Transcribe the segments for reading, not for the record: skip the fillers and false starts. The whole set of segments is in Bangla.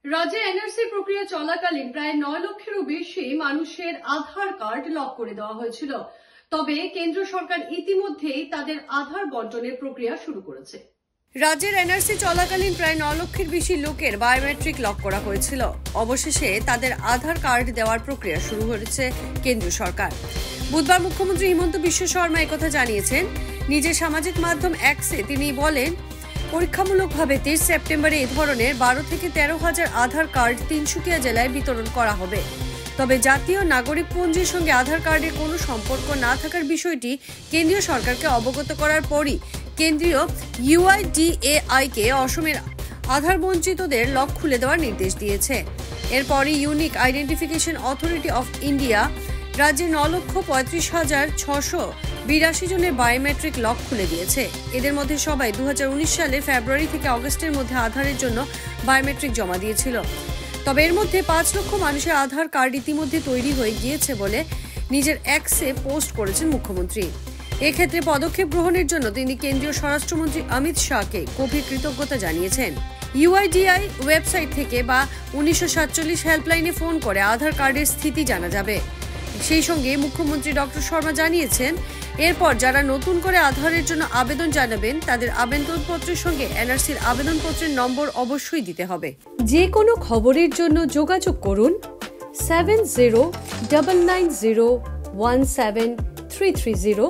রাজ্যে এনআরসি প্রক্রিয়া চলাকালীন প্রায় 9 লক্ষেরও বেশি মানুষের আধার কার্ড লক করে দেওয়া হয়েছিল। তবে কেন্দ্র সরকার ইতিমধ্যেই তাদের আধার বন্টনের প্রক্রিয়া শুরু করেছে। রাজ্যের এনআরসি চলাকালীন প্রায় 9 লক্ষের বেশি লোকের বায়োমেট্রিক লক করা হয়েছিল। অবশেষে তাদের আধার কার্ড দেওয়ার প্রক্রিয়া শুরু হয়েছে কেন্দ্রীয় সরকার। বুধবার মুখ্যমন্ত্রী হিমন্ত বিশ্ব শর্মা একথা জানিয়েছেন। নিজের সামাজিক মাধ্যম এক্সে তিনি বলেন, পরীক্ষামূলকভাবে 23 সেপ্টেম্বরে এ ধরনের 12 থেকে 13,000 আধার কার্ড তিনসুকিয়া জেলায় বিতরণ করা হবে। তবে জাতীয় নাগরিক পঞ্জির সঙ্গে আধার কার্ডের কোনো সম্পর্ক না থাকার বিষয়টি কেন্দ্রীয় সরকারকে অবগত করার পরই কেন্দ্রীয় UIDAI-কে অসমের আধার বঞ্চিতদের লক খুলে দেওয়ার নির্দেশ দিয়েছে। এরপরই unique identification authority of India রাজ্যে 9,35,682 জনের বায়োমেট্রিক লক খুলে দিয়েছে। এদের মধ্যে সবাই 2019 সালের ফেব্রুয়ারি থেকে অগস্টের মধ্যে আধারের জন্য বায়োমেট্রিক জমা দিয়েছিল। তবে এর মধ্যে 5 লক্ষ মানুষের আধার কার্ড ইতিমধ্যে তৈরি হয়ে গিয়েছে বলে নিজের এক্সে পোস্ট করেছেন মুখ্যমন্ত্রী। এক্ষেত্রে পদক্ষেপ গ্রহণের জন্য তিনি কেন্দ্রীয় স্বরাষ্ট্রমন্ত্রী অমিত শাহকে গভীর কৃতজ্ঞতা জানিয়েছেন। UIDAI ওয়েবসাইট থেকে বা 1947 হেল্পলাইনে ফোন করে আধার কার্ডের স্থিতি জানা যাবে। সেই সঙ্গে মুখ্যমন্ত্রী ডক্টর শর্মা জানিয়েছেন, এরপর যারা নতুন করে আধারের জন্য আবেদন জানাবেন তাদের আবেদনপত্রের সঙ্গে এনআরসির আবেদনপত্রের নম্বর অবশ্যই দিতে হবে। যে কোনো খবরের জন্য যোগাযোগ করুন 7099017330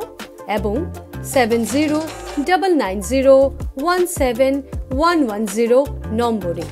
এবং 7099017110 নম্বরে।